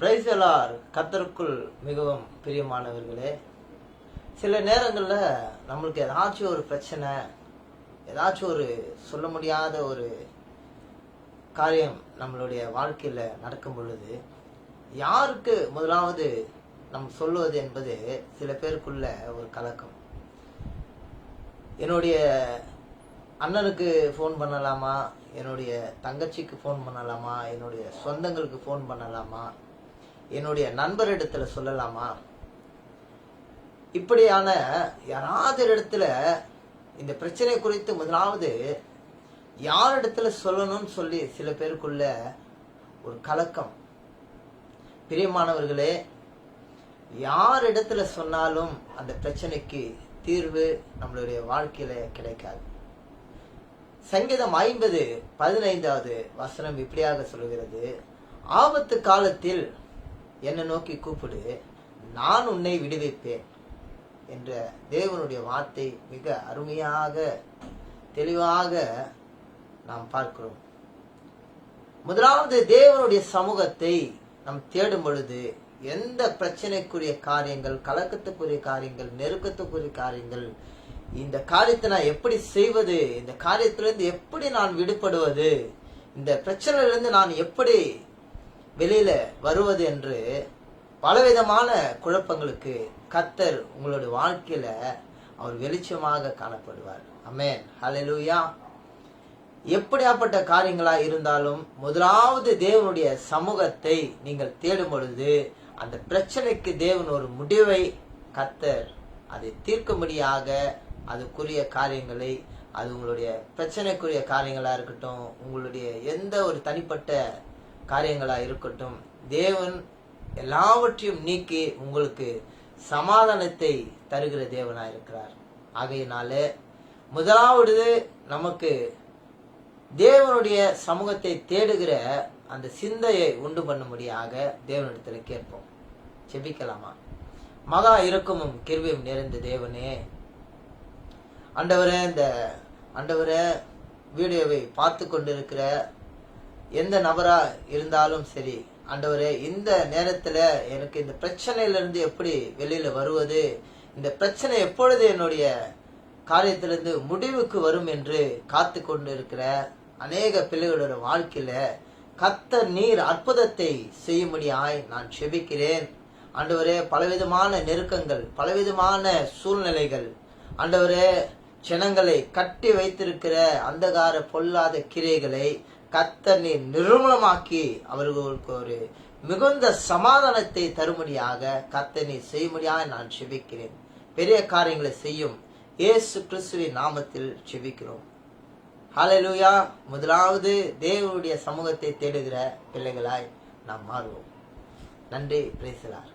Praise the Lord. கர்த்தருக்குள் மிகவும் பிரியமானவர்களே, சில நேரங்களில் நம்மளுக்கு ஏதாச்சும் ஒரு பிரச்சனை, ஏதாச்சும் ஒரு சொல்ல முடியாத ஒரு காரியம் நம்மளுடைய வாழ்க்கையில் நடக்கும் பொழுது யாருக்கு முதலாவது நம்ம சொல்லுவது என்பது சில பேருக்குள்ள ஒரு கலக்கம். என்னுடைய அண்ணனுக்கு ஃபோன் பண்ணலாமா, என்னுடைய தங்கச்சிக்கு ஃபோன் பண்ணலாமா, என்னுடைய சொந்தங்களுக்கு ஃபோன் பண்ணலாமா, என்னுடைய நண்பரிடத்துல சொல்லலாமா, இப்படியான யாராவது இடத்துல இந்த பிரச்சனை குறித்து முதலாவது யாரிடத்துல சொல்லணும்னு சொல்லி சில பேருக்குள்ள ஒரு கலக்கம். பிரியமானவர்களே, யாரிடத்துல சொன்னாலும் அந்த பிரச்சனைக்கு தீர்வு நம்மளுடைய வாழ்க்கையில கிடைக்காது. சங்கீதம் 50:15 இப்படியாக சொல்லுகிறது, ஆபத்து காலத்தில் என்னை நோக்கி கூப்பிடு, நான் உன்னை விடுவிப்பேன் என்ற தேவனுடைய வார்த்தை மிக அருமையாக தெளிவாக நாம் பார்க்கிறோம். முதலாவது தேவனுடைய சமூகத்தை நாம் தேடும் பொழுது எந்த பிரச்சனைக்குரிய காரியங்கள், கலக்கத்துக்குரிய காரியங்கள், நெருக்கத்துக்குரிய காரியங்கள், இந்த காரியத்தை நான் எப்படி செய்வது, இந்த காரியத்திலிருந்து எப்படி நான் விடுபடுவது, இந்த பிரச்சனையிலிருந்து நான் எப்படி வெளியில வருவது என்று பலவிதமான குழப்பங்களுக்கு கர்த்தர் உங்களுடைய வாழ்க்கையில அவர் வெளிச்சமாக காணப்படுவார். ஆமென், ஹல்லேலூயா. எப்படியாப்பட்ட காரியங்களா இருந்தாலும் முதலாவது தேவனுடைய சமூகத்தை நீங்கள் தேடும் பொழுது அந்த பிரச்சனைக்கு தேவன் ஒரு முடிவை கர்த்தர் அதை தீர்க்கும்படியாக அதுக்குரிய காரியங்களை, அது உங்களுடைய பிரச்சனைக்குரிய காரியங்களா இருக்கட்டும், உங்களுடைய எந்த ஒரு தனிப்பட்ட காரியங்களா இருக்கட்டும், தேவன் எல்லாவற்றையும் நீக்கி உங்களுக்கு சமாதானத்தை தருகிற தேவனாய் இருக்கிறார். ஆகையினால முதலாவது நமக்கு தேவனுடைய சமூகத்தை தேடுகிற அந்த சிந்தையை உண்டு பண்ணும்படியாக தேவனிடத்தில் கேட்போம். செபிக்கலாமா? மகா இரக்கமும் கிருபையும் நிறைந்த தேவனே, ஆண்டவரே, இந்த ஆண்டவரே வீடியோவை பார்த்து கொண்டிருக்கிற எந்த நபரா இருந்தாலும் சரி, ஆண்டவரே, இந்த நேரத்துல எனக்கு இந்த பிரச்சனையிலிருந்து எப்படி வெளியில வருவது, இந்த பிரச்சனை எப்பொழுது என்னுடைய காரியத்திலிருந்து முடிவுக்கு வரும் என்று காத்து கொண்டு இருக்கிற அநேக பிள்ளைகளோட வாழ்க்கையில கர்த்தர் நீர் அற்புதத்தை செய்யும்படியாய் நான் செபிக்கிறேன். ஆண்டவரே, பலவிதமான நெருக்கங்கள், பலவிதமான சூழ்நிலைகள், ஆண்டவரே, ஜனங்களை கட்டி வைத்திருக்கிற அந்தகார பொல்லாத கிரைகளை கர்த்தர் நீர் நிர்மூலமாக்கி அவர்களுக்கு ஒரு மிகுந்த சமாதானத்தை தரும்படியாக கர்த்தர் நீர் செய்யும்படியாக நான் செபிக்கிறேன். பெரிய காரியங்களை செய்யும் இயேசு கிறிஸ்துவின் நாமத்தில் செபிக்கிறோம். ஹல்லேலூயா. முதலாவது தேவனுடைய சமூகத்தை தேடுகிற பிள்ளைகளாய் நாம் மாறுவோம். நன்றி. Praise the Lord.